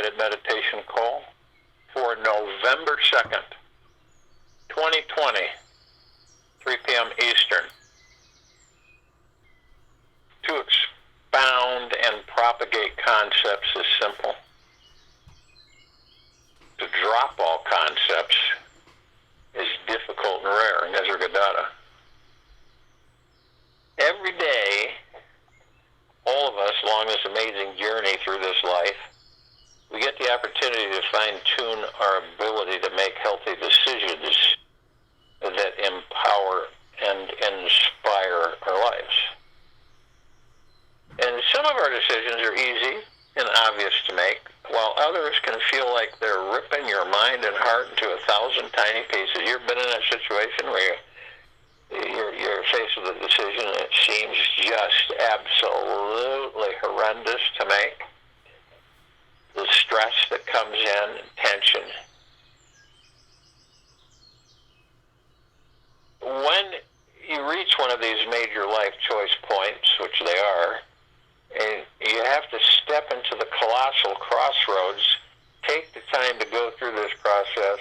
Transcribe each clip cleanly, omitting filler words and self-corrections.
guided meditation call for November 2nd, 2020, 3 p.m. Eastern, to expound and propagate concepts is simple. To drop all concepts is difficult and rare, Nisargadatta. Every day, all of us along this amazing journey through this life, we get the opportunity to fine-tune our ability to make healthy decisions that empower and inspire our lives. And some of our decisions are easy and obvious to make, while others can feel like they're ripping your mind and heart into 1,000 tiny pieces. You've been in that situation where you're faced with a decision that seems just absolutely horrendous to make. The stress that comes in, tension. When you reach one of these major life choice points, which they are, and you have to step into the colossal crossroads, take the time to go through this process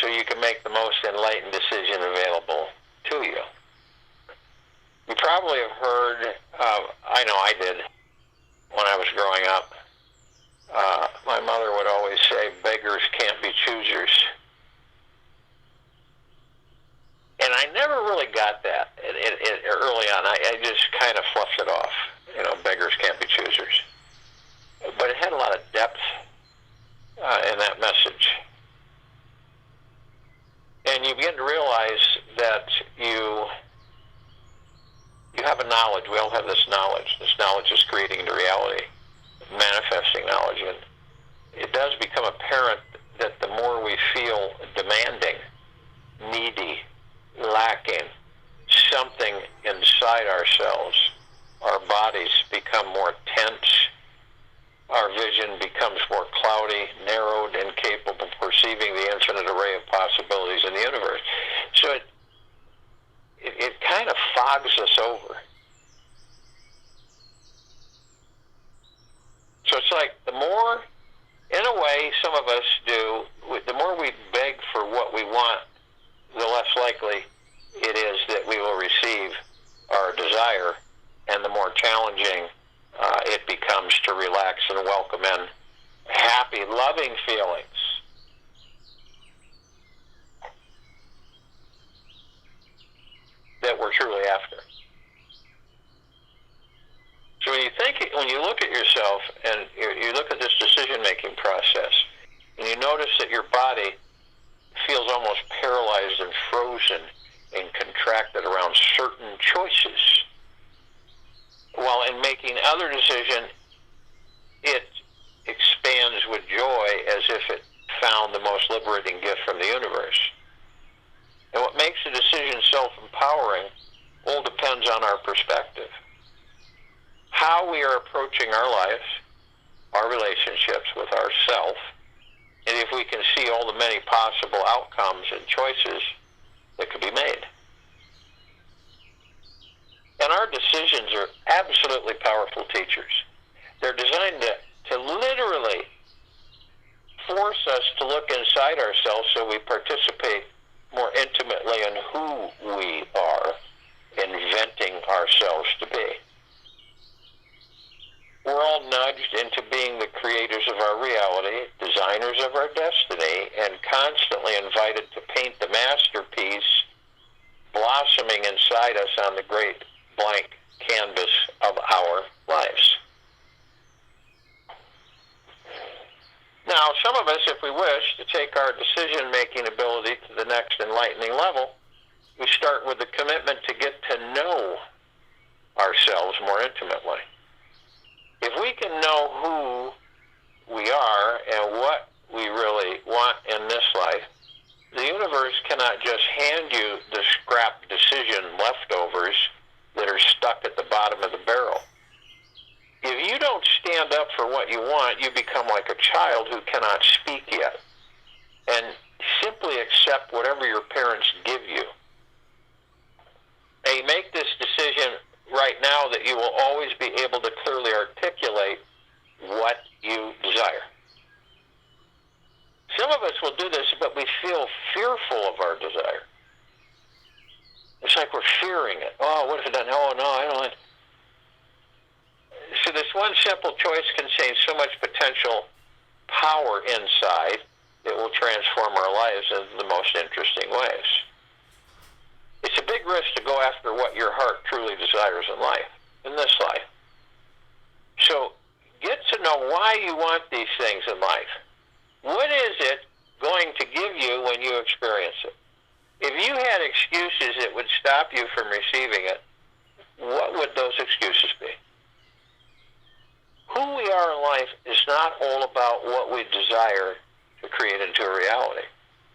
so you can make the most enlightened decision available to you. You probably have heard, I know I did when I was growing up, my mother would always say, beggars can't be choosers. And I never really got that early on. I just kind of fluffed it off. Beggars can't be choosers. But it had a lot of depth in that message. And you begin to realize that you have a knowledge. We all have this knowledge. This knowledge is creating into reality, manifesting knowledge. And it does become apparent that the more we feel demanding, needy, lacking something inside ourselves, our bodies become more tense, our vision becomes more cloudy, narrowed, incapable of perceiving the infinite array of possibilities in the universe. So it kind of fogs us over. So it's like the more, in a way, some of us do, the more we beg for what we want, the less likely it is that we will receive our desire, and the more challenging it becomes to relax and welcome in happy, loving feelings. That we're truly after. So when you look at yourself and you look at this decision-making process, and you notice that your body feels almost paralyzed and frozen and contracted around certain choices, while in making other decisions, it expands with joy as if it found the most liberating gift from the universe. And what makes a decision self-empowering all depends on our perspective. How we are approaching our lives, our relationships with ourself, and if we can see all the many possible outcomes and choices that could be made. And our decisions are absolutely powerful teachers. They're designed to literally force us to look inside ourselves so we participate more intimately in who we are inventing ourselves to be. We're all nudged into being the creators of our reality, designers of our destiny, and constantly invited to paint the masterpiece blossoming inside us on the great blank canvas of our lives. Now, some of us, if we wish to take our decision-making ability to the next enlightening level, we start with the commitment to get to know ourselves more intimately. If we can know who we are and what we really want in this life, the universe cannot just hand you the scrap decision leftovers that are stuck at the bottom of the barrel. If you don't stand up for what you want, you become like a child who cannot speak yet and simply accept whatever your parents give you. And you make this decision right now that you will always be able to clearly articulate what you desire. one simple choice contains so much potential power inside, it will transform our lives in the most interesting ways. It's a big risk to go after what your heart truly desires in life, in this life. So get to know why you want these things in life. What is it going to give you when you experience it? If you had excuses that would stop you from receiving it, what would those excuses be? Who we are in life is not all about what we desire to create into a reality.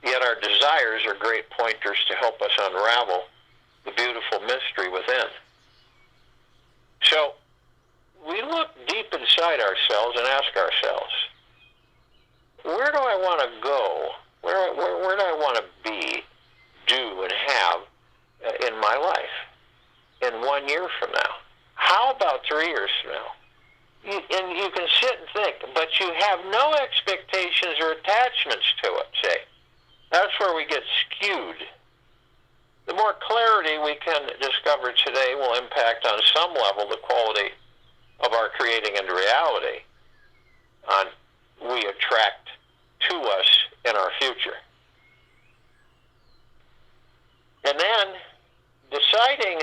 Yet our desires are great pointers to help us unravel the beautiful mystery within. So we look deep inside ourselves and ask ourselves, where do I want to go? Where do I want to be, do, and have in my life in 1 year from now? How about 3 years from now? And you can sit and think, but you have no expectations or attachments to it, say. That's where we get skewed. The more clarity we can discover today will impact on some level the quality of our creating into reality we attract to us in our future. And then deciding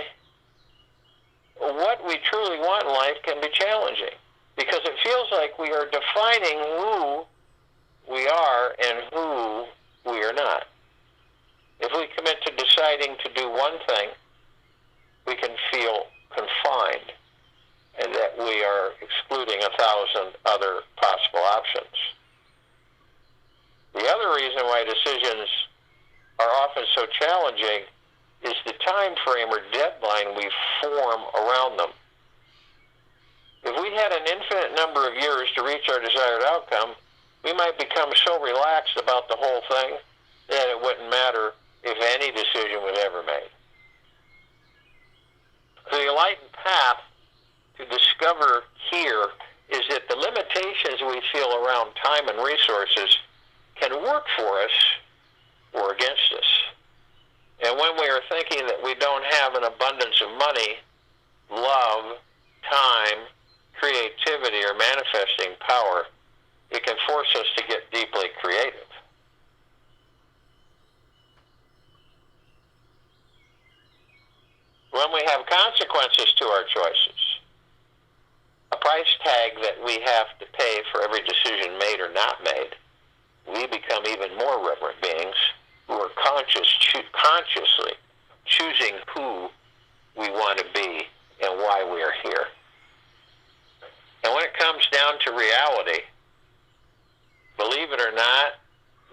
what we truly want in life can be challenging, because it feels like we are defining who we are and who we are not. If we commit to deciding to do one thing, we can feel confined and that we are excluding 1,000 other possible options. The other reason why decisions are often so challenging is the time frame or deadline we form around them. If we had an infinite number of years to reach our desired outcome, we might become so relaxed about the whole thing that it wouldn't matter if any decision was ever made. The enlightened path to discover here is that the limitations we feel around time and resources can work for us or against us. And when we are thinking that we don't have an abundance of money, love, time, creativity, or manifesting power, it can force us to get deeply creative. When we have consequences to our choices, a price tag that we have to pay for every decision made or not made, we become even more reverent beings who are consciously choosing who we want to be and why we are here. And when it comes down to reality, believe it or not,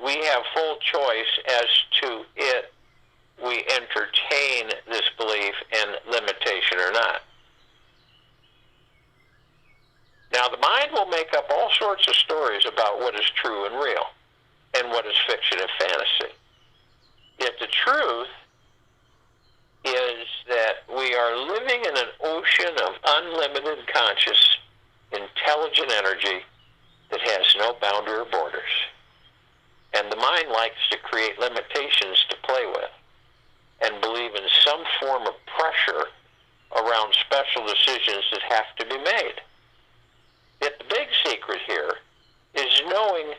we have full choice as to it. We entertain this belief in limitation or not. Now, the mind will make up all sorts of stories about what is true and real and what is fiction and fantasy. Yet the truth is that we are living in an ocean of unlimited conscious, intelligent energy that has no boundary or borders. And the mind likes to create limitations to play with and believe in some form of pressure around special decisions that have to be made. Yet the big secret here is knowing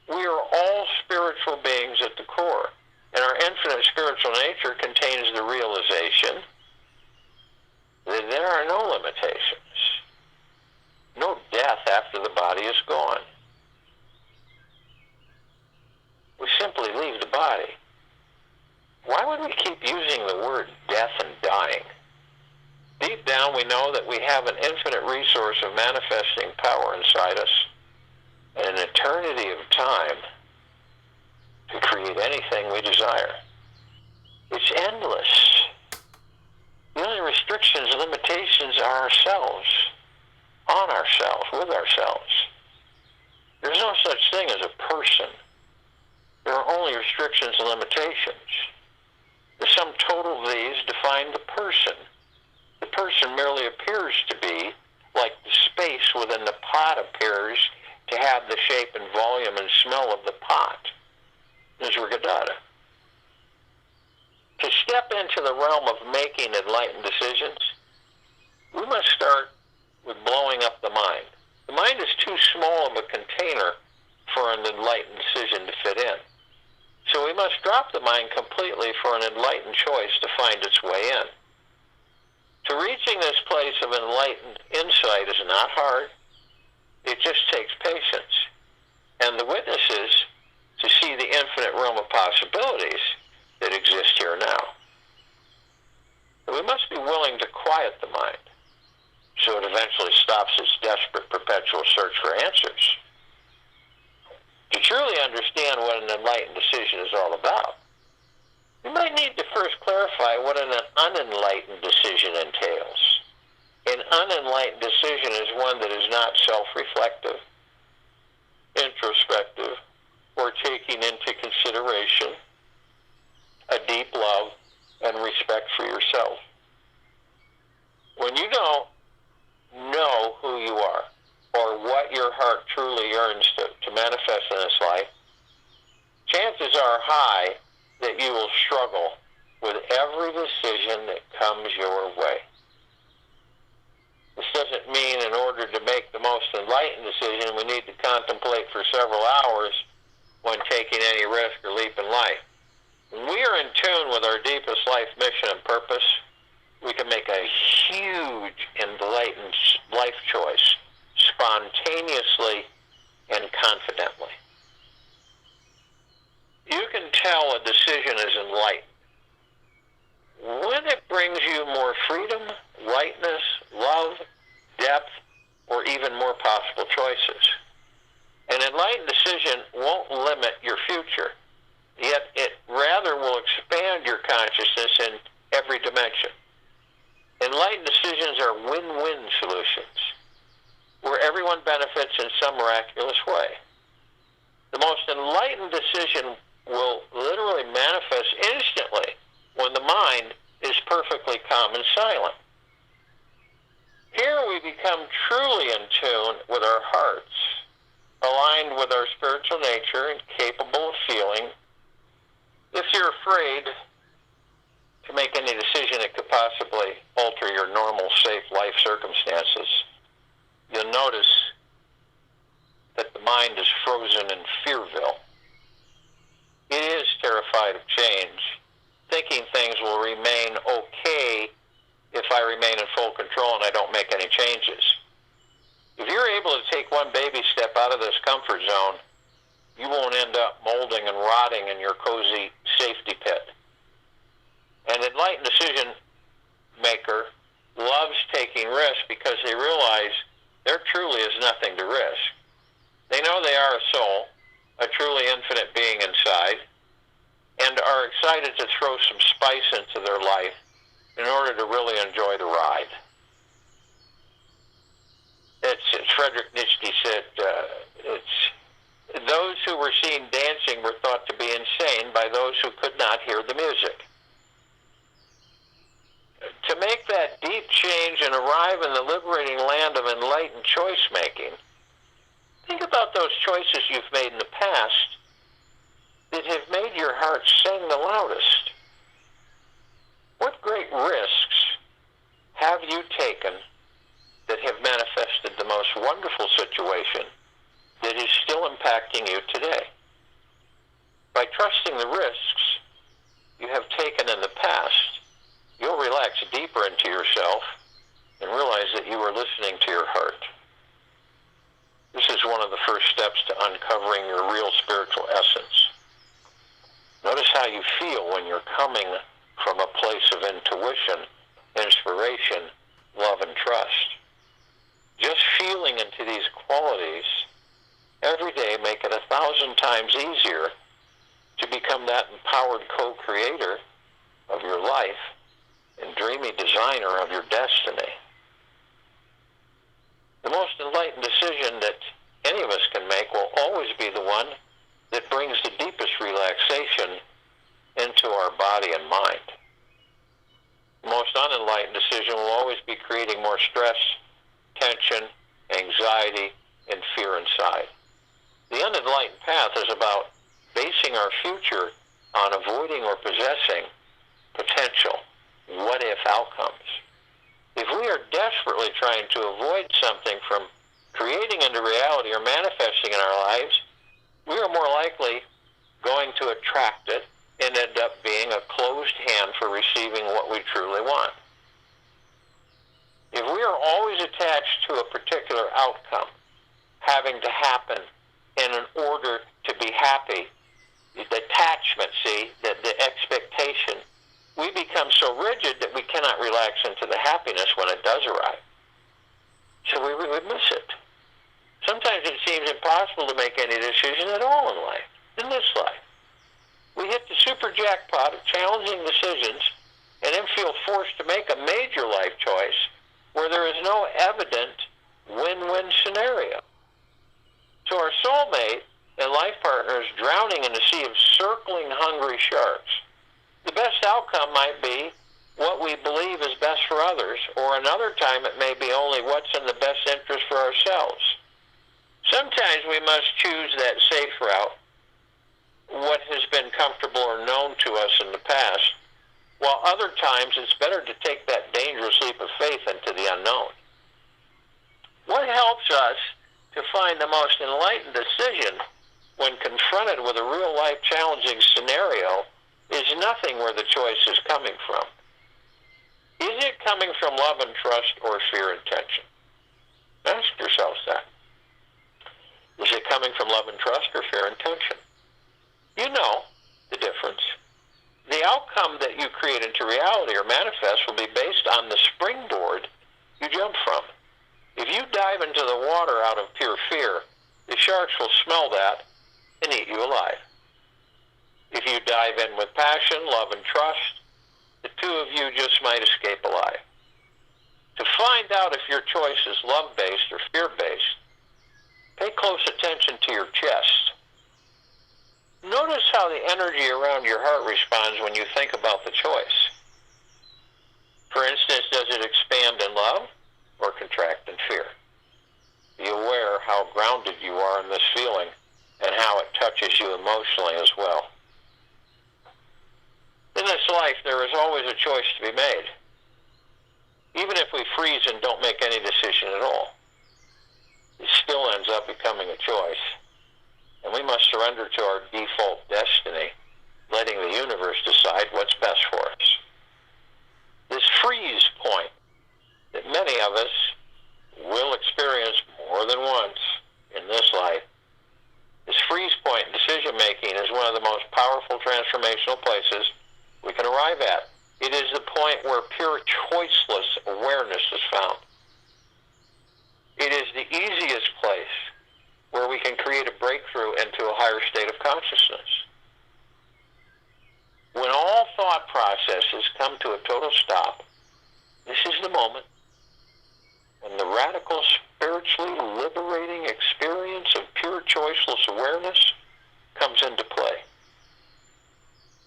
we are all spiritual beings at the core, and our infinite spiritual nature contains the realization that there are no limitations, no death after the body is gone. We simply leave the body. Why would we keep using the word death and dying? Deep down, we know that we have an infinite resource of manifesting power inside us and an eternity of time to create anything we desire. It's endless. The only restrictions and limitations are ourselves, on ourselves, with ourselves. There's no such thing as a person. There are only restrictions and limitations. The sum total of these define the person. The person merely appears to be like the space within the pot appears to have the shape and volume and smell of the pot. Nisargadatta. To step into the realm of making enlightened decisions, we must start with blowing up the mind. The mind is too small of a container for an enlightened decision to fit in. So we must drop the mind completely for an enlightened choice to find its way in. To reaching this place of enlightened insight is not hard. It just takes patience and the witnesses to see the infinite realm of possibilities that exist here now. We must be willing to quiet the mind so it eventually stops its desperate, perpetual search for answers. To truly understand what an enlightened decision is all about, we might need to first clarify what an unenlightened decision entails. An unenlightened decision is one that is not self-reflective, introspective, or taking into consideration a deep love and respect for yourself. When you don't know who you are or what your heart truly yearns to manifest in this life, chances are high that you will struggle with every decision that comes your way. This doesn't mean in order to make the most enlightened decision we need to contemplate for several hours when taking any risk or leap in life. When we are in tune with our deepest life mission and purpose, we can make a huge enlightened life choice spontaneously and confidently. You can tell a decision is enlightened when it brings you more freedom, lightness, love, depth, or even more possible choices. An enlightened decision won't limit your future, yet it rather will expand your consciousness in every dimension. Enlightened decisions are win-win solutions, where everyone benefits in some miraculous way. The most enlightened decision will literally manifest instantly when the mind is perfectly calm and silent. Here we become truly in tune with our hearts, aligned with our spiritual nature and capable of feeling. If you're afraid to make any decision that could possibly alter your normal, safe life circumstances, you'll notice that the mind is frozen in Fearville. It is terrified of change, thinking things will remain okay if I remain in full control and I don't make any changes. If you're able to take one baby step out of this comfort zone, you won't end up molding and rotting in your cozy safety pit. An enlightened decision maker loves taking risks because they realize there truly is nothing to risk. They know they are a soul, a truly infinite being inside, and are excited to throw some spice into their life in order to really enjoy the ride. It's Frederick Nietzsche said, those who were seen dancing were thought to be insane by those who could not hear the music. To make that deep change and arrive in the liberating land of enlightened choice-making, think about those choices you've made in the past that have made your heart sing the loudest. What great risks have you taken that have manifested the most wonderful situation that is still impacting you today? By trusting the risks you have taken in the past, you'll relax deeper into yourself and realize that you are listening to your heart. This is one of the first steps to uncovering your real spiritual essence. Notice how you feel when you're coming from a place of intuition, inspiration, love, and trust. Just feeling into these qualities every day make it 1,000 times easier to become that empowered co-creator of your life and dreamy designer of your destiny. The most enlightened decision that any of us can make will always be the one that brings the deepest relaxation into our body and mind. The most unenlightened decision will always be creating more stress, tension, anxiety, and fear inside. The unenlightened path is about basing our future on avoiding or possessing potential what-if outcomes. If we are desperately trying to avoid something from creating into reality or manifesting in our lives, we are more likely going to attract it and end up being a closed hand for receiving what we truly want. If we are always attached to a particular outcome having to happen in order to be happy, the attachment, the expectation, we become so rigid that we cannot relax into the happiness when it does arrive. So we miss it. Sometimes it seems impossible to make any decision at all in life, in this life. We hit the super jackpot of challenging decisions and then feel forced to make a major life choice where there is no evident win-win scenario. So our soulmate and life partner is drowning in a sea of circling hungry sharks. The best outcome might be what we believe is best for others, or another time it may be only what's in the best interest for ourselves. Sometimes we must choose that safe route, what has been comfortable or known to us in the past, while other times it's better to take that dangerous leap of faith into the unknown. What helps us to find the most enlightened decision when confronted with a real-life challenging scenario is nothing where the choice is coming from. Is it coming from love and trust or fear and tension? Ask yourselves that. Is it coming from love and trust or fear and tension? You know the difference. The outcome that you create into reality or manifest will be based on the springboard you jump from. If you dive into the water out of pure fear, the sharks will smell that and eat you alive. If you dive in with passion, love, and trust, the two of you just might escape alive. To find out if your choice is love-based or fear-based, pay close attention to your chest. Notice how the energy around your heart responds when you think about the choice. For instance, does it expand in love or contract in fear? Be aware how grounded you are in this feeling and how it touches you emotionally as well. In this life, there is always a choice to be made. Even if we freeze and don't make any decision at all, it still ends up becoming a choice. And we must surrender to our default destiny, letting the universe decide what's best for us. This freeze point that many of us will experience more than once in this life, this freeze point in decision-making is one of the most powerful transformational places we can arrive at. It is the point where pure choiceless awareness is found. It is the easiest place where we can create a breakthrough into a higher state of consciousness. When all thought processes come to a total stop, this is the moment when the radical, spiritually liberating experience of pure choiceless awareness comes into play.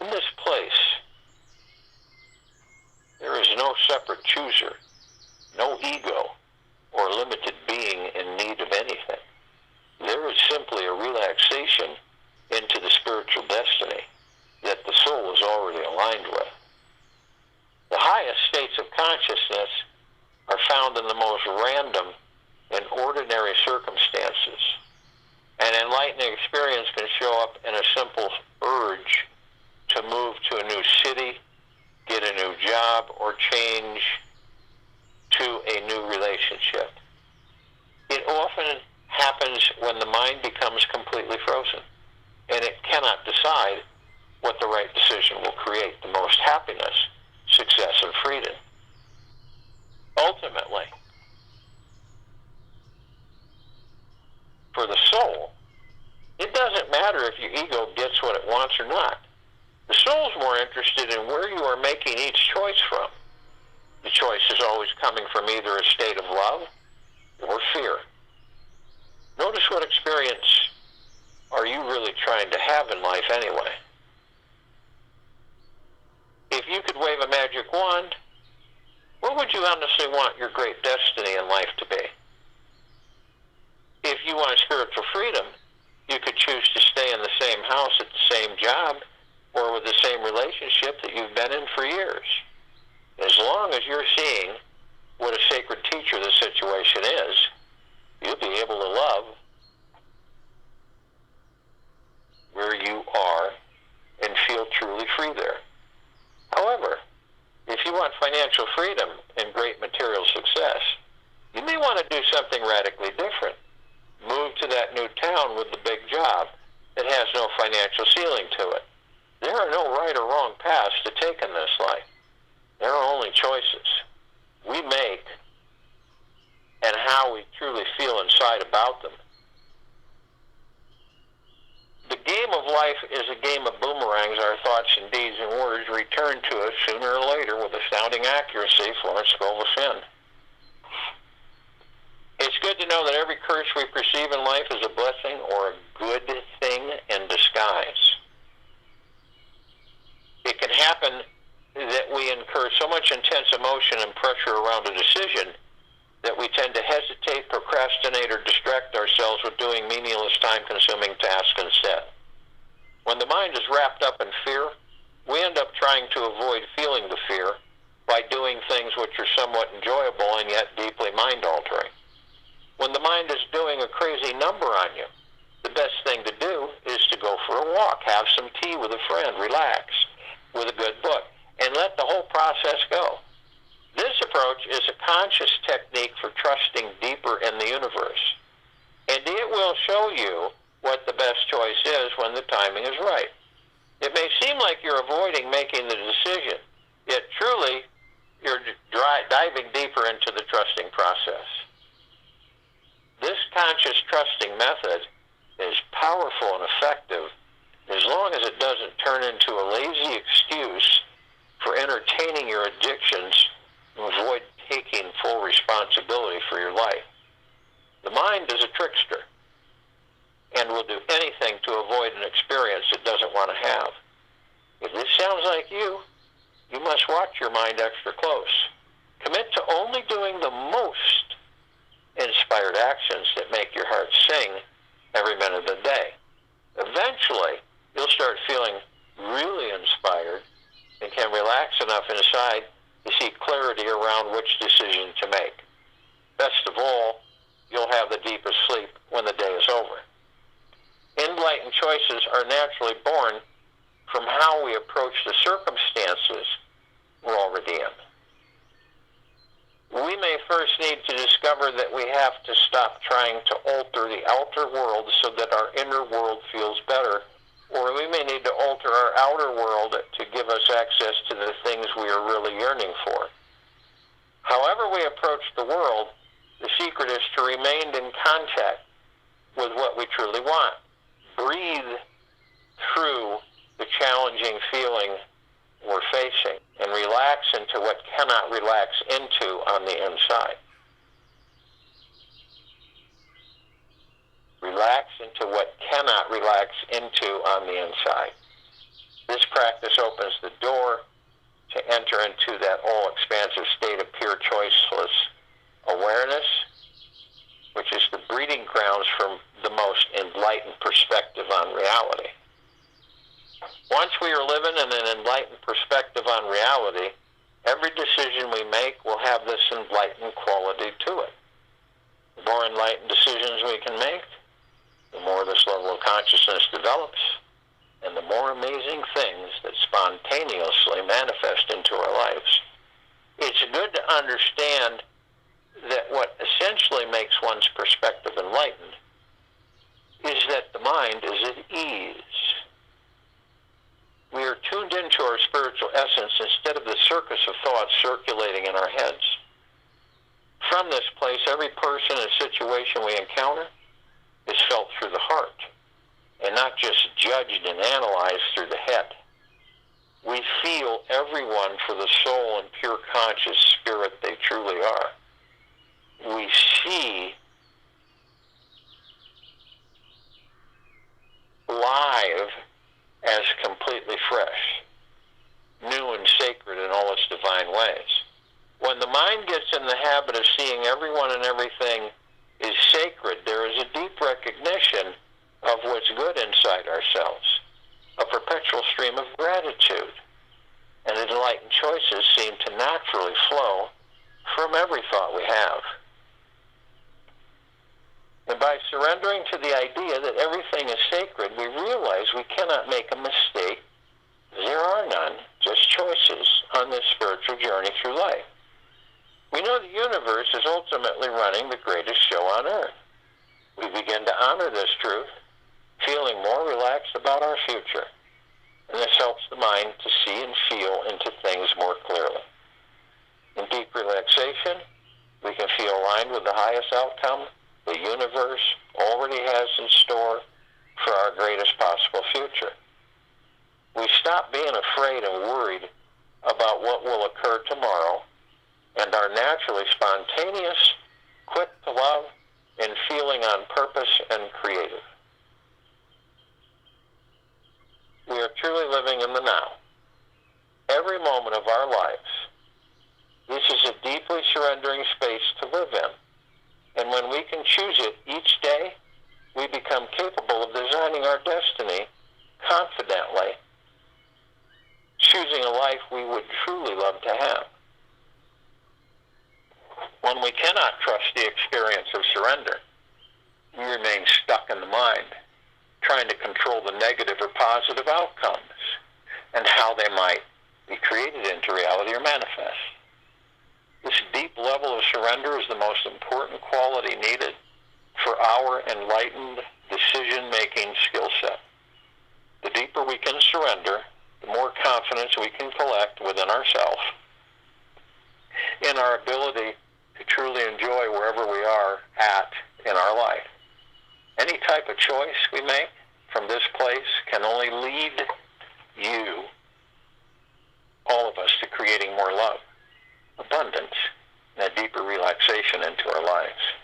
In this place, there is no separate chooser, no ego, or limited being in need of anything. There is simply a relaxation into the spiritual destiny that the soul is already aligned with. The highest states of consciousness are found in the most random and ordinary circumstances. An enlightening experience can show up in a simple urge to move to a new city, get a new job, or change to a new relationship. It often happens when the mind becomes completely frozen, and it cannot decide what the right decision will create the most happiness, success, and freedom. Ultimately, for the soul, it doesn't matter if your ego gets what it wants or not. The soul's more interested in where you are making each choice from. The choice is always coming from either a state of love or fear. Notice what experience are you really trying to have in life anyway? If you could wave a magic wand, what would you honestly want your great destiny in life to be? If you want spiritual freedom, you could choose to stay in the same house at the same job or with the same relationship that you've been in for years. As long as you're seeing what a sacred teacher the situation is, you'll be able freedom and great material success, you may want to do something radically different. Move to that new town with the big job that has no financial ceiling to it. There are no right or wrong paths to take in this life. There are only choices we make and how we truly feel inside about them. The game of life is a game of boomerangs. Our thoughts and deeds and words return to us sooner or later with astounding accuracy. Florence Scovel Finn. It's good to know that every curse we perceive in life is a blessing or a good thing in disguise. It can happen that we incur so much intense emotion and pressure around a decision that we tend to hesitate, procrastinate, or distract ourselves with doing meaningless, time-consuming tasks instead. When the mind is wrapped up in fear, we end up trying to avoid feeling the fear by doing things which are somewhat enjoyable and yet deeply mind-altering. When the mind is doing a crazy number on you, the best thing to do is to go for a walk, have some tea with a friend, relax with a good book, and let the whole process go. This approach is a conscious technique for trusting deeper in the universe, and it will show you what the best choice is when the timing is right. It may seem like you're avoiding making the decision, yet truly you're diving deeper into the trusting process. This conscious trusting method is powerful and effective as long as it doesn't turn into a lazy excuse for entertaining your addictions and avoid taking full responsibility for your life. The mind is a trickster and will do anything to avoid an experience it doesn't want to have. If this sounds like you must watch your mind extra close. Commit to only doing the most inspired actions that make your heart sing every minute of the day. Eventually, you'll start feeling really inspired and can relax enough inside to see clarity around which decision to make. Best of all, you'll have the deepest sleep when the day is over. Enlightened choices are naturally born from how we approach the circumstances we're already in. We may first need to discover that we have to stop trying to alter the outer world so that our inner world feels better, or we may need to alter our outer world to give us access to the things we are really yearning for. However we approach the world, the secret is to remain in contact with what we truly want. Breathe through the challenging feeling we're facing and relax into what cannot relax into on the inside. Relax into what cannot relax into on the inside. This practice opens the door to enter into that all-expansive state of pure choiceless awareness, which is the breeding grounds for the most enlightened perspective on reality. Once we are living in an enlightened perspective on reality, every decision we make will have this enlightened quality to it. The more enlightened decisions we can make, the more this level of consciousness develops, and the more amazing things that spontaneously manifest into our lives. It's good to understand that what essentially makes one's perspective enlightened is that the mind is at ease. We are tuned into our spiritual essence instead of the circus of thoughts circulating in our heads. From this place, every person and situation we encounter is felt through the heart, and not just judged and analyzed through the head. We feel everyone for the soul and pure conscious spirit they truly are. We see live as completely fresh, new and sacred in all its divine ways. When the mind gets in the habit of seeing everyone and everything is sacred, there is a deep recognition of what's good inside ourselves, a perpetual stream of gratitude, and enlightened choices seem to naturally flow from every thought we have. And by surrendering to the idea that everything is sacred, we realize we cannot make a mistake. There are none, just choices on this spiritual journey through life. We know the universe is ultimately running the greatest show on earth. We begin to honor this truth, feeling more relaxed about our future. And this helps the mind to see and feel into things more clearly. In deep relaxation, we can feel aligned with the highest outcome the universe already has in store for our greatest possible future. We stop being afraid and worried about what will occur tomorrow and are naturally spontaneous, quick to love, and feeling on purpose and creative. We are truly living in the now. Every moment of our lives. This is a deeply surrendering space to live in. And when we can choose it each day, we become capable of designing our destiny confidently, choosing a life we would truly love to have. When we cannot trust the experience of surrender, we remain stuck in the mind, trying to control the negative or positive outcomes and how they might be created into reality or manifest. This deep level of surrender is the most important quality needed for our enlightened decision-making skill set. The deeper we can surrender, the more confidence we can collect within ourselves in our ability to truly enjoy wherever we are at in our life. Any type of choice we make from this place can only lead you, all of us, to creating more love, abundance, and a deeper relaxation into our lives.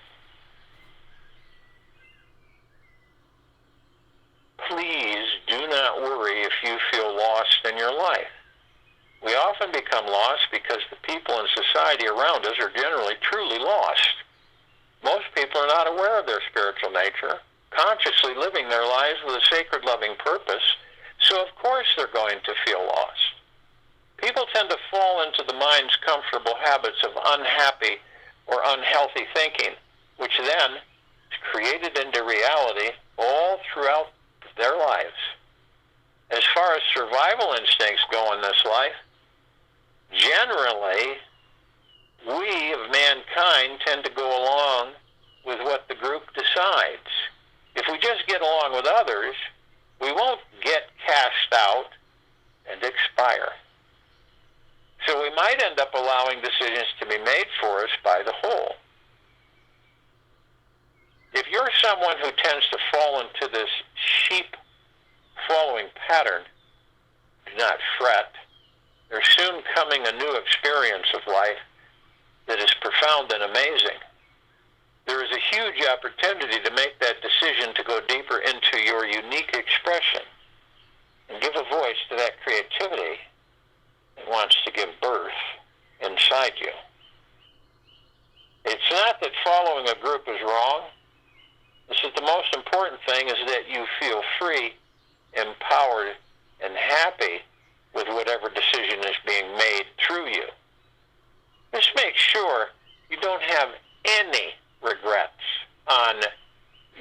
Please do not worry if you feel lost in your life. We often become lost because the people in society around us are generally truly lost. Most people are not aware of their spiritual nature, consciously living their lives with a sacred, loving purpose, so of course they're going to feel lost. People tend to fall into the mind's comfortable habits of unhappy or unhealthy thinking, which then is created into reality all throughout their lives. As far as survival instincts go in this life, generally, we of mankind tend to go along with what the group decides. If we just get along with others, we won't get cast out and expire. So we might end up allowing decisions to be made for us by the whole. If you're someone who tends to fall into this sheep-following pattern, do not fret. There's soon coming a new experience of life that is profound and amazing. There is a huge opportunity to make that decision to go deeper into your unique expression and give a voice to that creativity that wants to give birth inside you. It's not that following a group is wrong. This is the most important thing, is that you feel free, empowered, and happy with whatever decision is being made through you. Just make sure you don't have any regrets on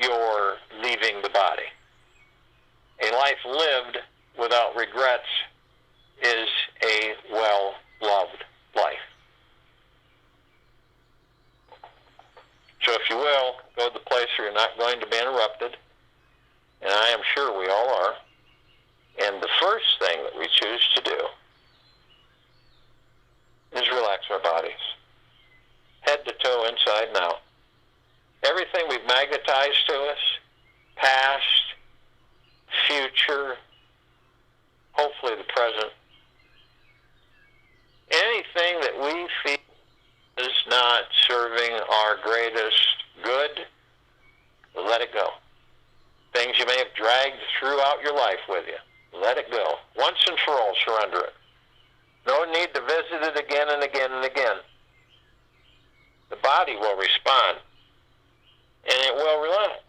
your leaving the body. A life lived without regrets is a well-loved life. So if you will, go to the place where you're not going to be interrupted, and I am sure we all are. And the first thing that we choose to do is relax our bodies, head to toe, inside and out. Everything we've magnetized to us, past, future, hopefully the present, anything that we feel is not serving our greatest good, let it go. Things you may have dragged throughout your life with you, let it go. Once and for all, surrender it. No need to visit it again and again and again. The body will respond, and it will relax.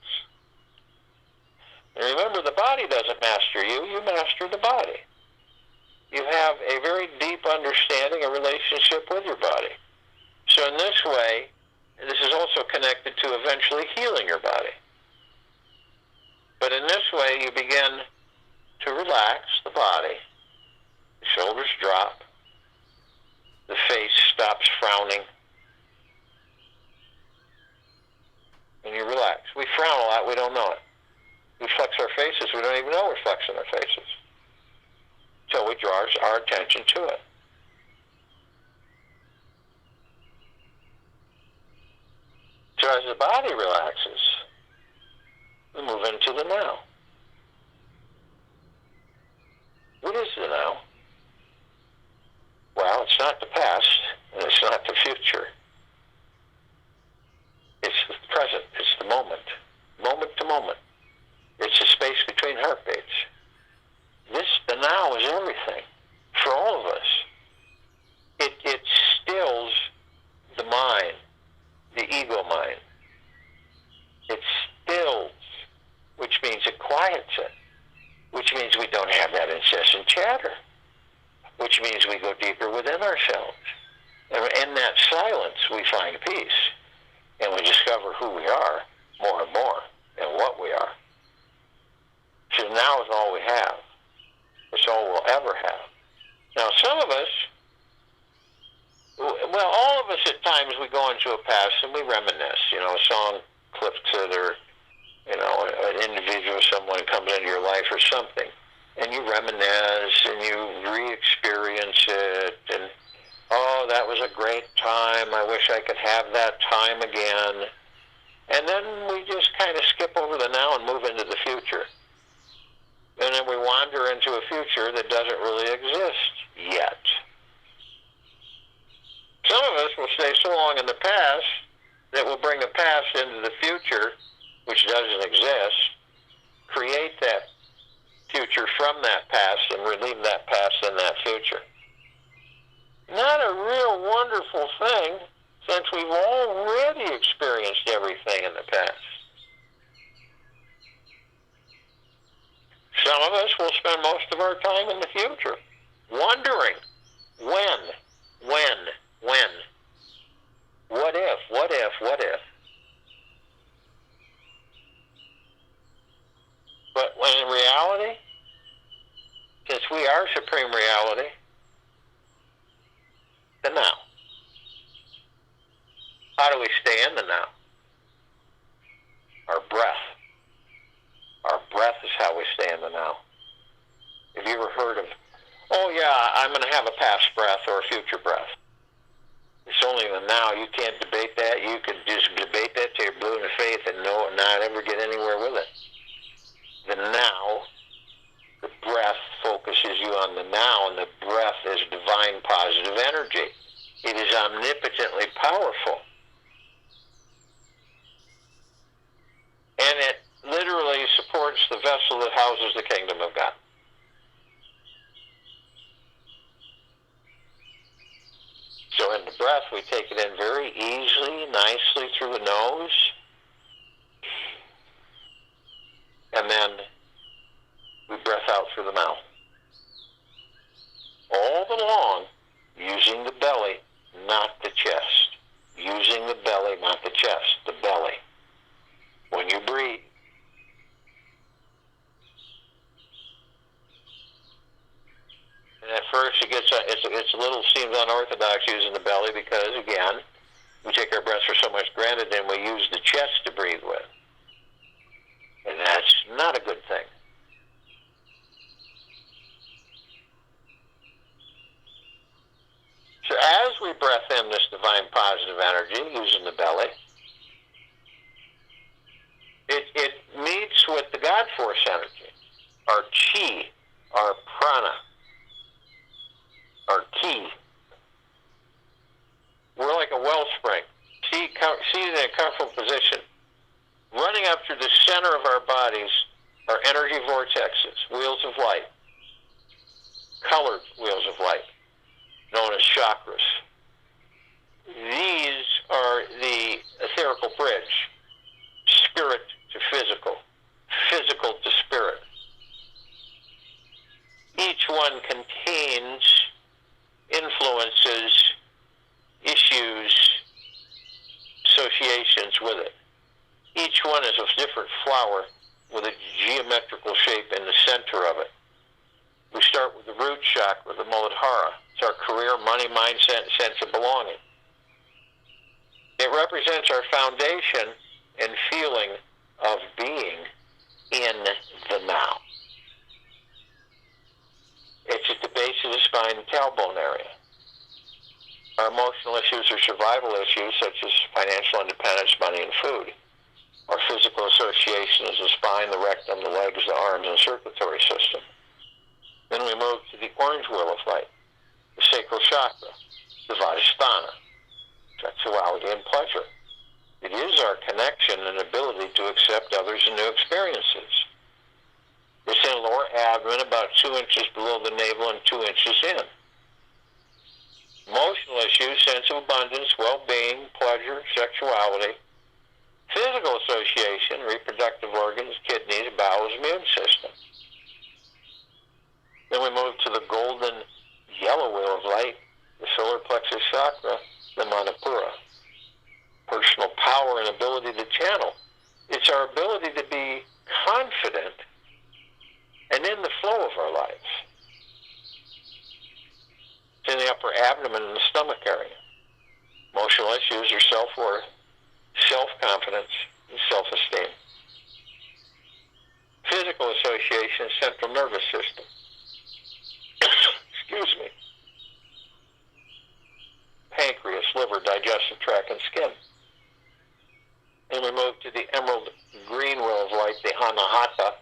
And remember, the body doesn't master you, you master the body. You have a very deep understanding, a relationship with your body. So in this way, this is also connected to eventually healing your body. But in this way, you begin to relax the body. The shoulders drop. The face stops frowning. and you relax. We frown a lot, we don't know it. We flex our faces, we don't even know we're flexing our faces. So we draw our attention to it. So as the body relaxes, we move into the now. What is the now? Well, it's not the past, and it's not the future. It's the present. It's the moment. Moment to moment. It's the space between heartbeats. The now is everything for all of us. It stills the mind, the ego mind. It stills, which means it quiets it, which means we don't have that incessant chatter, which means we go deeper within ourselves. And in that silence, we find peace, and we discover who we are more and more, and what we are. So now is all we have. It's all we'll ever have. Now, some of us, well, all of us at times, we go into a past and we reminisce. You know, a song clips it, or, you know, an individual, someone comes into your life or something, and you reminisce and you re-experience it, and, oh, that was a great time. I wish I could have that time again. And then we just kind of skip over the now and move into the future. And then we wander into a future that doesn't really exist yet. Some of us will stay so long in the past that we'll bring the past into the future, which doesn't exist, create that future from that past, and relieve that past in that future. Not a real wonderful thing, since we've already experienced everything in the past. Some of us will spend most of our time in the future, wondering when. What if? But when in reality, since we are supreme reality, the now. How do we stay in the now? Our breath. Our breath is how we stay in the now. Have you ever heard of, oh yeah, I'm going to have a past breath or a future breath? It's only the now. You can't debate that. You could just debate that till you're blue in the face and not ever get anywhere with it. The now, the breath focuses you on the now, and the breath is divine positive energy. It is omnipotently powerful. And it literally supports the vessel that houses the kingdom of God. So in the breath, we take it in very easily, nicely through the nose. And then we breath out through the mouth. All along, using the belly, not the chest. Using the belly, not the chest, the belly. When you breathe, and at first it's a little seems unorthodox using the belly because, again, we take our breath for so much granted and we use the chest to breathe with. And that's not a good thing. So as we breath in this divine positive energy using the belly, it meets with the God force energy, our chi, our prana, our ki. We're like a wellspring, seated in a comfortable position. Running up through the center of our bodies are energy vortexes, wheels of light, colored wheels of light, known as chakras. These are the etherical bridge, spirit to physical, physical to spirit. Each one contains influences, issues, associations with it. Each one is a different flower with a geometrical shape in the center of it. We start with the root chakra, the Muladhara. It's our career, money, mindset, and sense of belonging. It represents our foundation and feeling of being in the now. It's at the base of the spine and tailbone area. Our emotional issues are survival issues such as financial independence, money, and food. Our physical association is the spine, the rectum, the legs, the arms, and circulatory system. Then we move to the orange wheel of light, the sacral chakra, the Vadhisthana, sexuality and pleasure. It is our connection and ability to accept others and new experiences. It's in the lower abdomen, about 2 inches below the navel and 2 inches in. Emotional issues, sense of abundance, well-being, pleasure, sexuality. Physical association, reproductive organs, kidneys, bowels, immune system. Then we move to the golden yellow wheel of light, the solar plexus chakra, the Manipura. Personal power and ability to channel. It's our ability to be confident and in the flow of our lives. It's in the upper abdomen and the stomach area. Emotional issues are self-worth, self-confidence, and self-esteem. Physical association, central nervous system. Excuse me. Pancreas, liver, digestive tract, and skin. And we move to the emerald green wheel of light, the Anahata.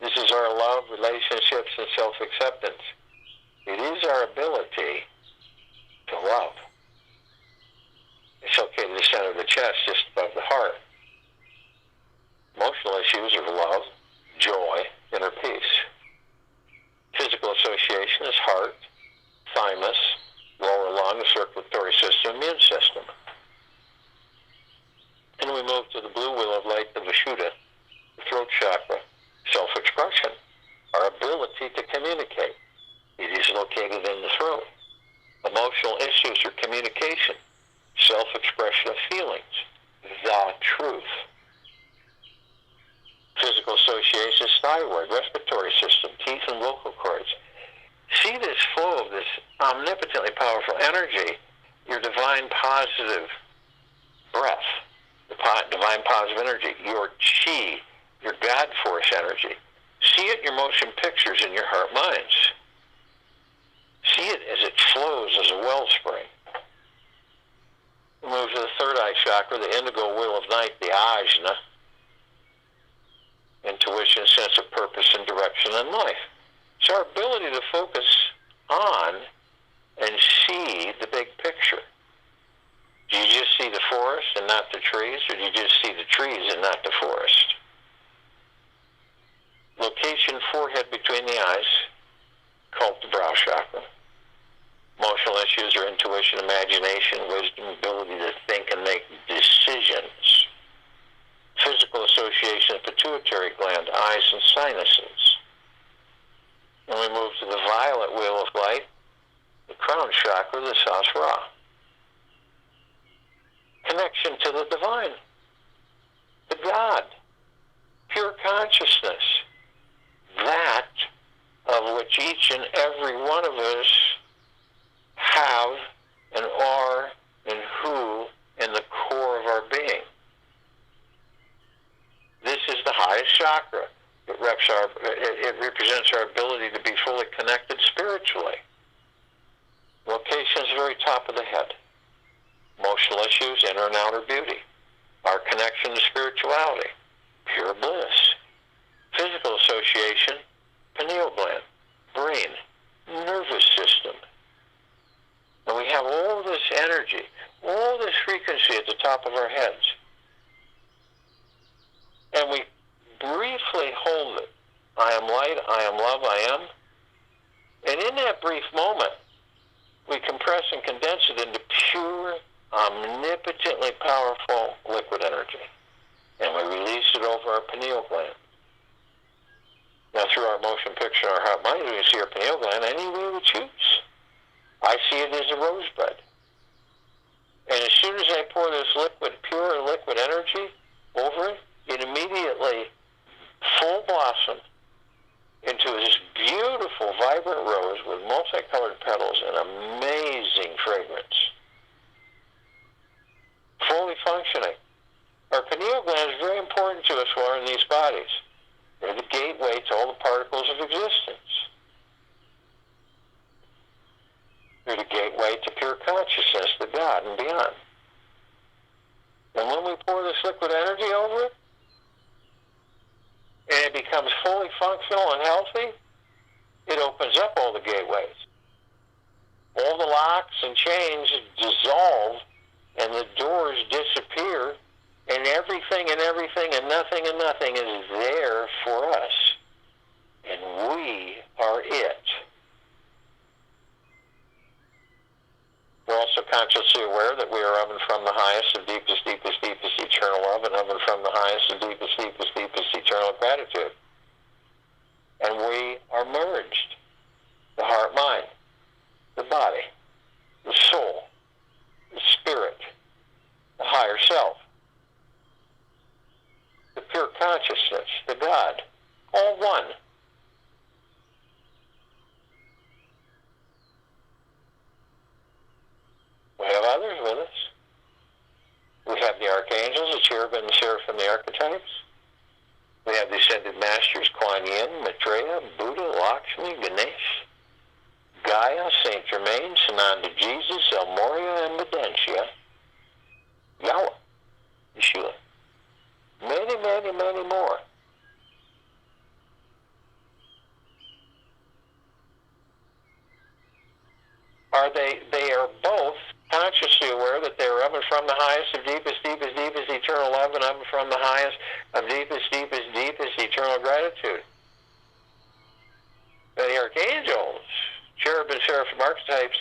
This is our love, relationships, and self-acceptance. It is our ability to love. It's located in the center of the chest, just above the heart. Emotional issues are love, joy, inner peace. Physical association is heart, thymus, lower lung, the circulatory system, immune system. And we move to the blue wheel of light, the Vishuddha, the throat chakra, self-expression, our ability to communicate. It is located in the throat. Emotional issues are communication, self-expression of feelings, the truth. Physical association is thyroid, respiratory system, teeth, and vocal cords. See this flow of this omnipotently powerful energy, your divine positive breath, the divine positive energy, your chi, your God force energy. See it in your motion pictures in your heart minds. See it as it flows as a wellspring. We move to the third eye chakra, the indigo wheel of night, the ajna. Intuition, sense of purpose and direction in life. It's our ability to focus on and see the big picture. Do you just see the forest and not the trees, or do you just see the trees and not the forest? Location, forehead between the eyes, called the brow chakra. Emotional issues are intuition, imagination, wisdom, ability to think and make decisions. Physical association, pituitary gland, eyes, and sinuses. And we move to the violet wheel of light, the crown chakra, the Sahasrara. Connection to the divine, the God, pure consciousness, that of which each and every one of us have and are and who in the core of our being. This is the highest chakra. It represents our ability to be fully connected spiritually. Location is the very top of the head. Emotional issues, inner and outer beauty. Our connection to spirituality, pure bliss. Physical association, pineal gland, brain, nervous system. And we have all this energy, all this frequency at the top of our heads. And we briefly hold it. I am light, I am love, I am. And in that brief moment, we compress and condense it into pure, omnipotently powerful liquid energy. And we release it over our pineal gland. Now, through our motion picture and our heart mind, we can see our pineal gland any way we choose. I see it as a rosebud. And as soon as I pour this liquid, pure liquid energy over it, it immediately full blossom into this beautiful, vibrant rose with multicolored petals and amazing fragrance. Fully functioning. Our pineal elsewhere in these bodies. They're the gateway to all the particles of existence. They're the gateway to pure consciousness, the God, and beyond. And when we pour this liquid energy over it, and it becomes fully functional and healthy, it opens up all the gateways. All the locks and chains dissolve, and the doors disappear, and everything and nothing is there for us. And we are it. We're also consciously aware that we are of and from the highest of deepest eternal love, and of and from the highest of deepest eternal gratitude. And we are merged. The heart, mind, the body, the soul, the spirit, the higher self, the pure consciousness, the God, all one. We have others with us. We have the archangels, the cherubim, the seraphim, the archetypes. We have the ascended masters, Kuan Yin, Maitreya, Buddha, Lakshmi, Ganesh, Gaia, Saint Germain, Sananda Jesus, El Moria, and Medentia, Yahweh, Yeshua. Many more. They are both consciously aware that they are of and from the highest of deepest eternal love, and of and from the highest of deepest eternal gratitude. And the archangels, cherubim, seraphim, archetypes,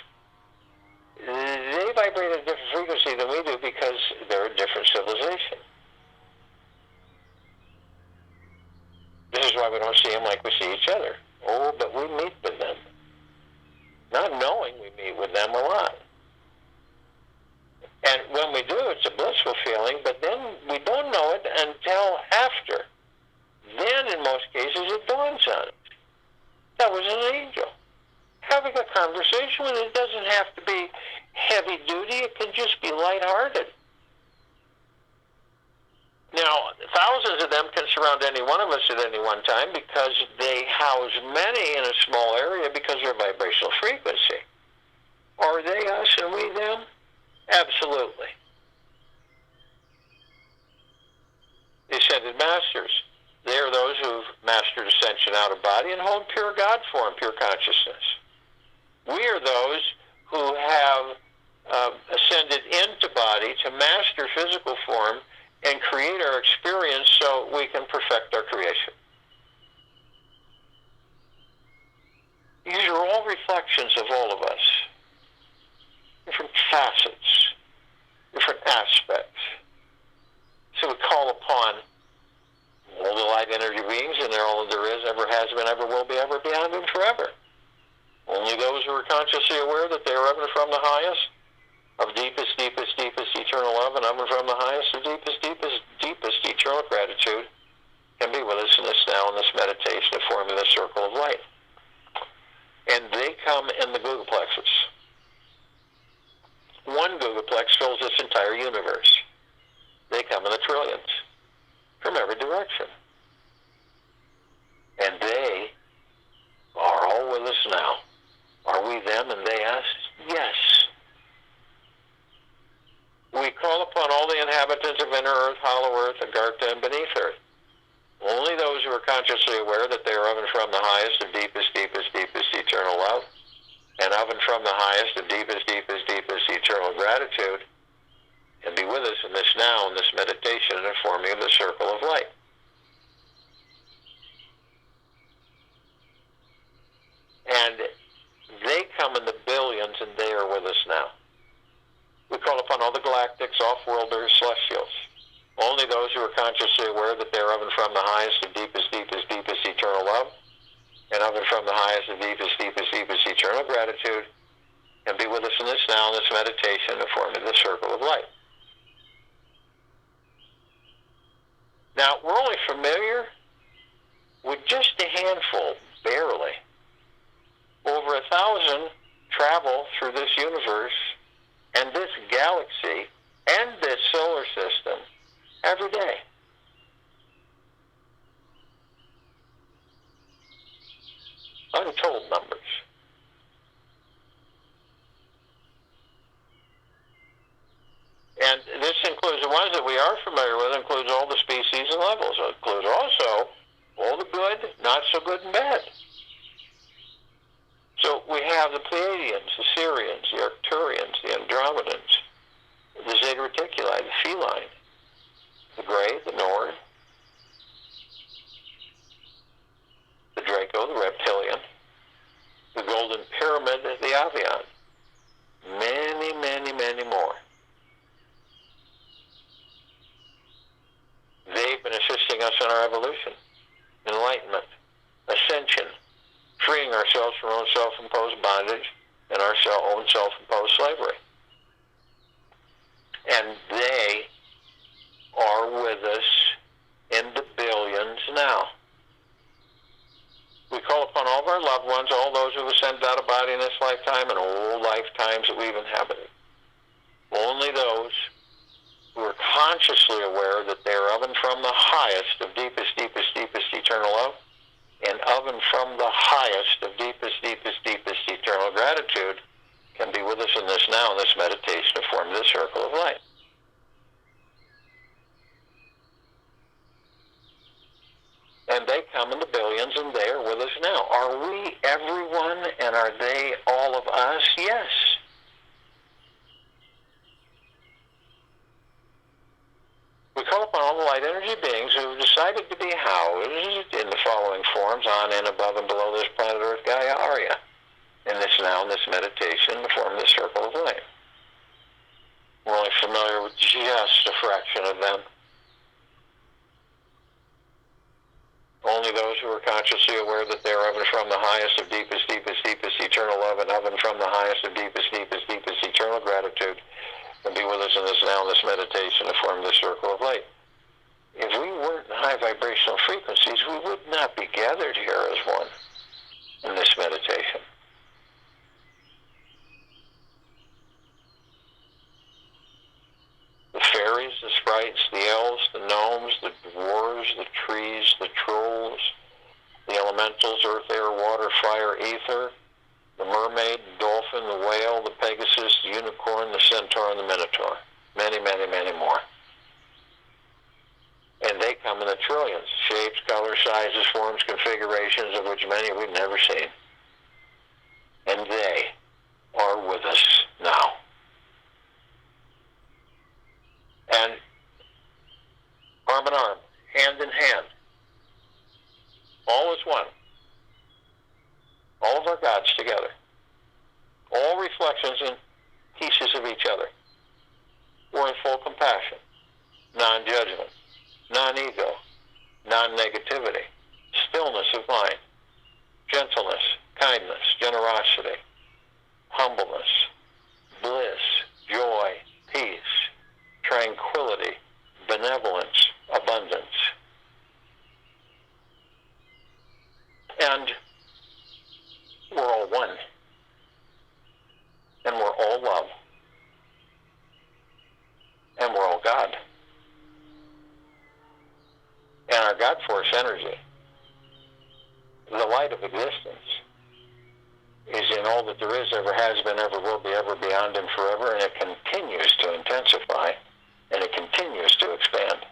they vibrate at a different frequency than we do because they're a different civilization. This is why we don't see them like we see each other. Oh, but we meet with them. Not knowing we meet with them a lot. And when we do, it's a blissful feeling, but then we don't know it until after. Then, in most cases, it dawns on us. That was an angel. Having a conversation with it doesn't have to be heavy duty. It can just be lighthearted. Now, thousands of them can surround any one of us at any one time because they house many in a small area because of their vibrational frequency. Are they us and we them? Absolutely. The ascended masters, they are those who've mastered ascension out of body and hold pure God form, pure consciousness. We are those who have ascended into body to master physical form and create our experience so we can perfect our creation. These are all reflections of all of us. Different facets, different aspects. So we call upon all the light energy beings, and they're all there is, ever has been, ever will be, ever beyond, and forever. Only those who are consciously aware that they are ever from the highest of deepest eternal love, and of and from the highest of deepest eternal gratitude, can be with us in this now, in this meditation of forming the circle of light. And they come in the googolplexes. One googolplex fills this entire universe. They come in the trillions, from every direction. And they are all with us now. Are we them and they us? Yes. We call upon all the inhabitants of inner earth, hollow earth, agartha, and beneath earth. Only those who are consciously aware that they are of and from the highest of deepest eternal love, and of and from the highest of deepest eternal gratitude, can be with us in this now, in this meditation, and forming the circle of light. And they come in the billions, and they are with us now. We call upon all the galactics, off-worlders, celestials. Only those who are consciously aware that they are of and from the highest of deepest eternal love, and of and from the highest of deepest eternal gratitude, can be with us in this now, in this meditation, and forming the circle of light. Now, we're only familiar with just a handful, barely. Over 1,000 travel through this universe and this galaxy and this solar system every day. untold numbers. And this includes the ones that we are familiar with, includes all the species and levels. It includes also all the good, not so good, and bad. So we have the Pleiadians, the Sirians, the Arcturians, the Andromedans, the Zeta Reticuli, the feline, the gray, the Nord, the Draco, the reptilian, the golden pyramid, the Avian. Many, many, many more. They've been assisting us in our evolution, enlightenment, ascension, freeing ourselves from our own self-imposed bondage and our own self-imposed slavery. And they are with us in the billions now. We call upon all of our loved ones, all those who have ascended out of body in this lifetime and all lifetimes that we've inhabited. Only those who are consciously aware that they are of and from the highest of deepest, deepest, deepest eternal love, and of and from the highest of deepest, deepest, deepest eternal gratitude can be with us in this now, in this meditation to form this circle of light. And they come in the billions, and they are with us now. Are we everyone, and are they all of us? Yes. We call upon all the light energy beings who have decided to be housed in the following forms, on and above and below this planet Earth, Gaia, Arya, in this now, in this meditation, to form this circle of light. We're only familiar with just a fraction of them. Only those who are consciously aware that they are of and from the highest of deepest, deepest, deepest eternal love, and of and from the highest of deepest, deepest, deepest eternal gratitude can be with us in this now, in this meditation to form this circle of light. If we weren't in high vibrational frequencies, we would not be gathered here as one in this meditation. The fairies, the sprites, the elves, the gnomes, the dwarves, the trees, the trolls, the elementals, earth, air, water, fire, ether, the mermaid, the dolphin, the whale, the pegasus, the unicorn, the centaur, and the minotaur. Many, many, many more. And they come in the trillions, shapes, colors, sizes, forms, configurations, of which many we've never seen. And they are with us now. And arm in arm, hand in hand, all as one. All of our gods together. All reflections and pieces of each other. We're in full compassion, non-judgment, non-ego, non-negativity, stillness of mind, gentleness, kindness, generosity, humbleness, bliss, joy, peace, tranquility, benevolence, abundance. And we're all one. And we're all love. And we're all God. And our God force energy, the light of existence, is in all that there is, ever has been, ever will be, ever beyond and forever, and it continues to intensify, and it continues to expand.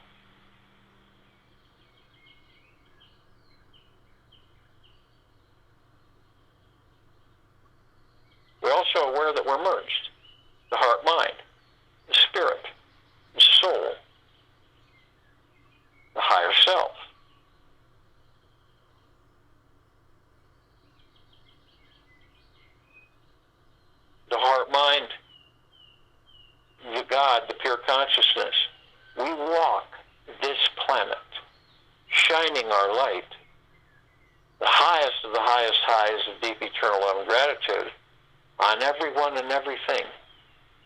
We're also aware that we're merged. The heart-mind, the spirit, the soul, the higher self. The heart-mind, the God, the pure consciousness. We walk this planet, shining our light, the highest of the highest highs of deep eternal love and gratitude, on everyone and everything.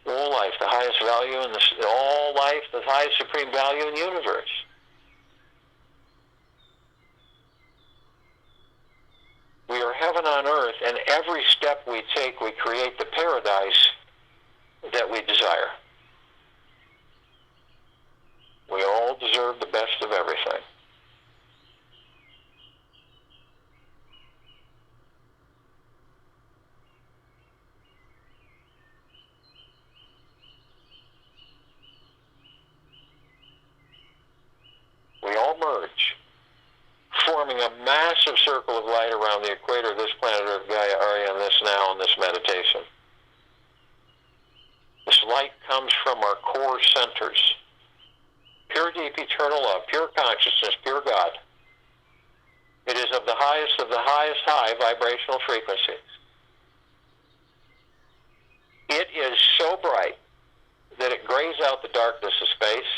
All life, the highest value in this, all life, the highest supreme value in the universe. We are heaven on earth, and every step we take, we create the paradise that we desire. We all deserve the best of everything. forming a massive circle of light around the equator of this planet Earth, Gaia, Arya, and this now, in this meditation. This light comes from our core centers. Pure, deep, eternal love, pure consciousness, pure God. It is of the highest high vibrational frequencies. It is so bright that it grays out the darkness of space.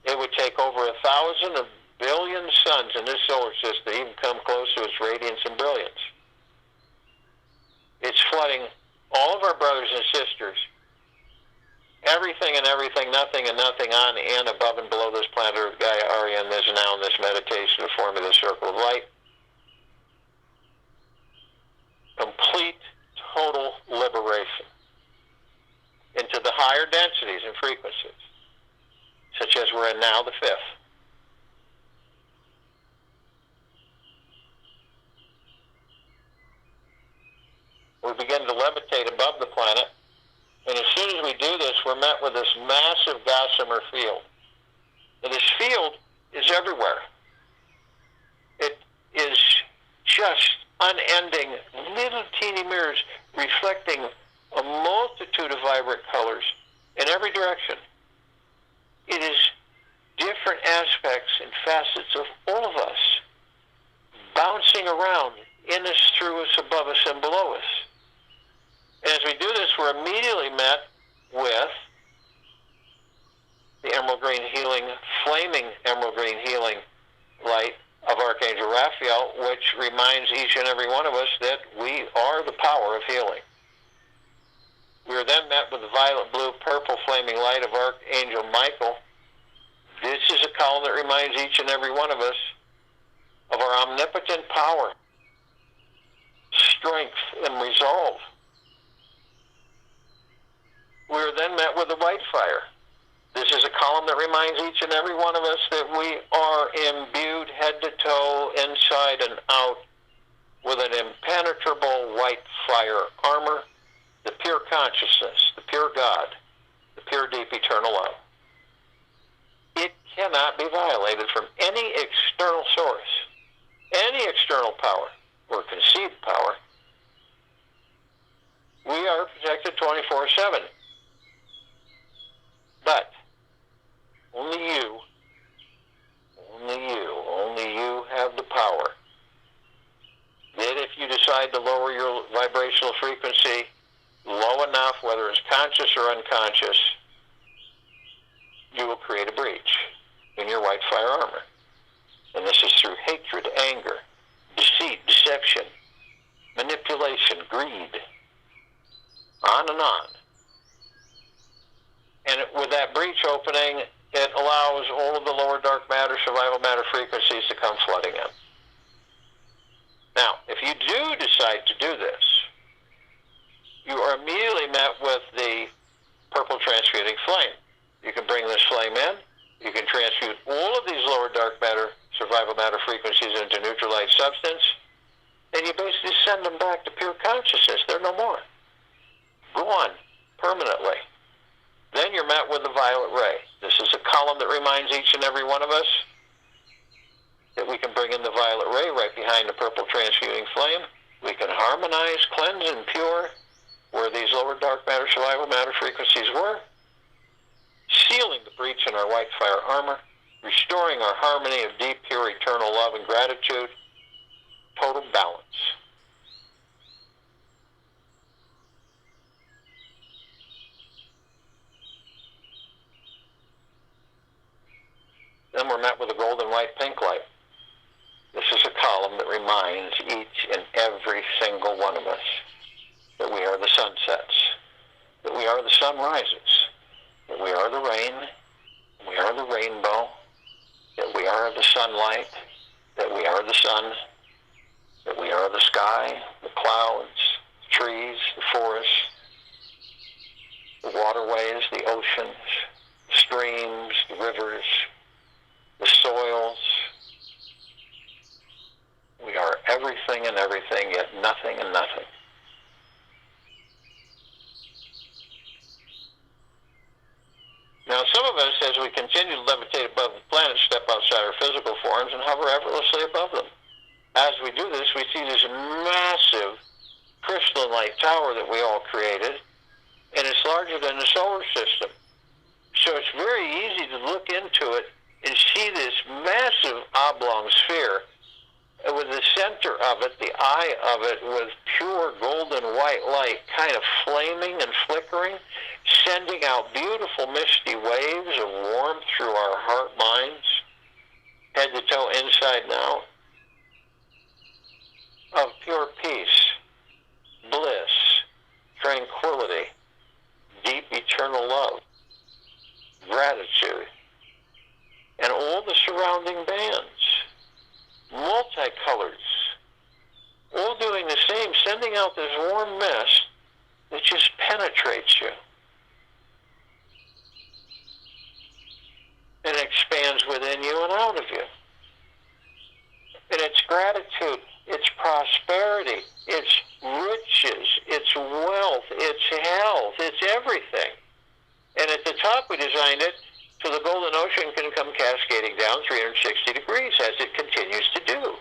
It would take over 1,000 billion suns in this solar system to even come close to its radiance and brilliance. It's flooding all of our brothers and sisters, everything and everything, nothing and nothing, on and above and below this planet Earth, Gaia, Arya, and this now, in this meditation to form this circle of light. Complete, total liberation into the higher densities and frequencies, such as we're in now, the fifth. We begin to levitate above the planet, and as soon as we do this, we're met with this massive gossamer field. And this field is everywhere. It is just unending little teeny mirrors reflecting a multitude of vibrant colors in every direction. It is different aspects and facets of all of us bouncing around in us, through us, above us, and below us. And as we do this, we're immediately met with the emerald green healing, flaming emerald green healing light of Archangel Raphael, which reminds each and every one of us that we are the power of healing. We are then met with the violet, blue, purple flaming light of Archangel Michael. This is a column that reminds each and every one of us of our omnipotent power, strength, and resolve. We are then met with the white fire. This is a column that reminds each and every one of us that we are imbued head to toe, inside and out, with an impenetrable white fire armor, the pure consciousness, the pure God, the pure deep eternal love. It cannot be violated from any external source, any external power or conceived power. We are protected 24/7. But only you have the power that if you decide to lower your vibrational frequency low enough, whether it's conscious or unconscious, you will create a breach in your white fire armor. And this is through hatred, anger, deceit, deception, manipulation, greed, on and on. And with that breach opening, it allows all of the lower dark matter, survival matter frequencies to come flooding in. Now, if you do decide to do this, you are immediately met with the purple transmuting flame. You can bring this flame in. You can transmute all of these lower dark matter, survival matter frequencies into neutral light substance, and you basically send them back to pure consciousness. They're no more. Gone permanently. Then you're met with the violet ray. This is a column that reminds each and every one of us that we can bring in the violet ray right behind the purple transmuting flame. We can harmonize, cleanse, and pure where these lower dark matter, survival matter frequencies were, sealing the breach in our white fire armor, restoring our harmony of deep, pure, eternal love and gratitude, total balance. Then we're met with a golden white pink light. This is a column that reminds each and every single one of us that we are the sunsets, that we are the sunrises, that we are the rain, we are the rainbow, that we are the sunlight, that we are the sun, that we are the sky, the clouds, the trees, the forests, the waterways, the oceans, the streams, the rivers, the soils. We are everything and everything, yet nothing and nothing. Now, some of us, as we continue to levitate above the planet, step outside our physical forms and hover effortlessly above them. as we do this, we see this massive crystalline-like tower that we all created, and it's larger than the solar system. So it's very easy to look into it and see this massive oblong sphere with the center of it, the eye of it, with pure golden white light kind of flaming and flickering, sending out beautiful misty waves of warmth through our heart minds, head to toe, inside and out, of pure peace, bliss, tranquility, deep eternal love, gratitude, and all the surrounding bands, multicolors, all doing the same, sending out this warm mist that just penetrates you and expands within you and out of you. And it's gratitude, it's prosperity, it's riches, it's wealth, it's health, it's everything. And at the top we designed it so the golden ocean can come cascading down 360 degrees as it continues to do.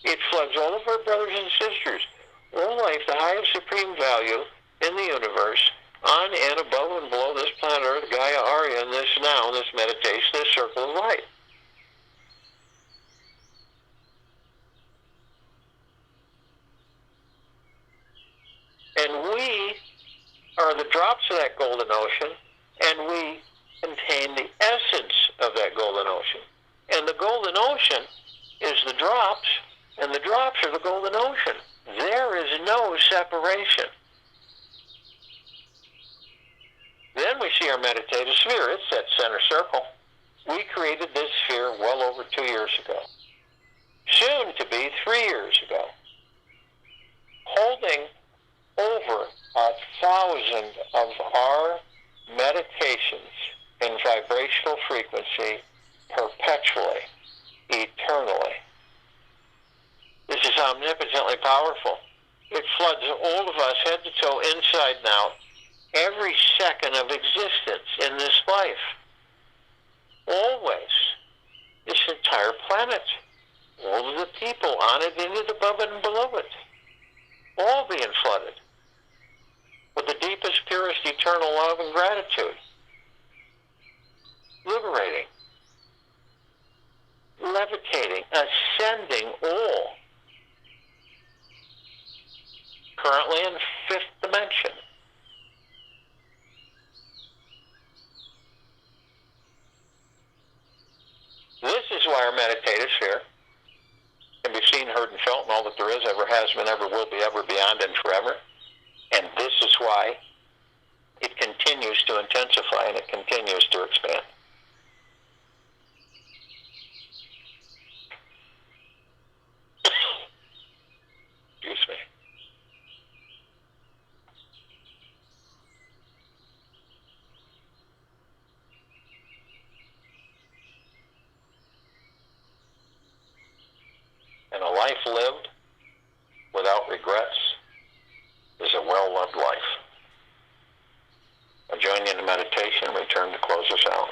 It floods all of our brothers and sisters, all life, the highest supreme value in the universe, on and above and below this planet Earth, Gaia, Arya, and this now, this meditation, this circle of light. And we are the drops of that golden ocean, and we contain the essence of that golden ocean. And the golden ocean is the drops, and the drops are the golden ocean. There is no separation. Then we see our meditative sphere. It's that center circle. We created this sphere well over 2 years ago. Soon to be 3 years ago. Holding over 1,000 of our meditations in vibrational frequency perpetually, eternally. This is omnipotently powerful. It floods all of us head to toe, inside and out, every second of existence in this life. Always. This entire planet. All of the people on it, in it, above it, and below it. All being flooded with the deepest, purest, eternal love and gratitude. Liberating. Levitating. Ascending all. Currently in 5th dimension. This is why our meditative sphere can be seen, heard, and felt, and all that there is, ever has been, ever will be, ever beyond, and forever. And this is why it continues to intensify and it continues to expand. Excuse me. And a life lived without regrets is a well-loved life. I'll join you in the meditation and return to close us out.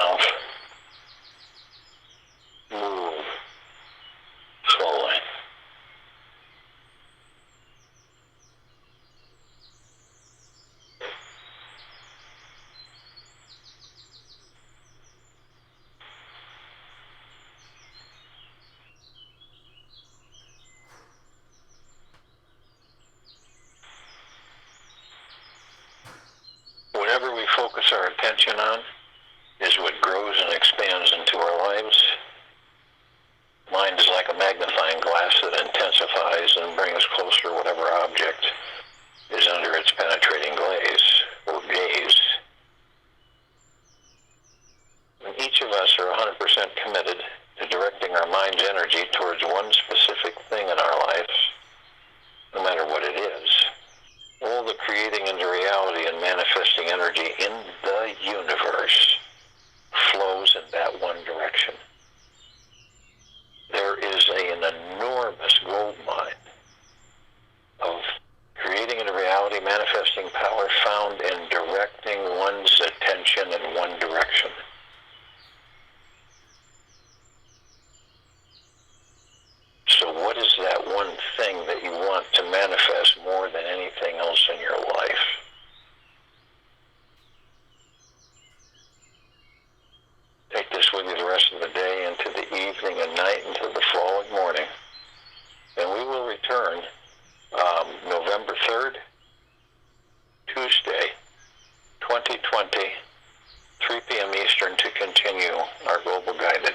mouth. Move slowly. Whatever we focus our attention on is what grows and expands into our lives. Mind is like a magnifying glass that intensifies and brings closer whatever object is under its penetrating glaze or gaze. And each of us are 100% committed to directing our mind's energy towards one specific thing in our lives, no matter what it is. All the creating into reality and manifesting energy in the universe flows in that one direction. There is an enormous gold mine of creating into reality, manifesting power found in directing one's attention in one direction. So what is that one thing that you want to manifest more than anything else in your life? Take this with you the rest of the day, into the evening and night, until the following morning. And we will return November 3rd, Tuesday, 2020, 3 p.m. Eastern, to continue our global guided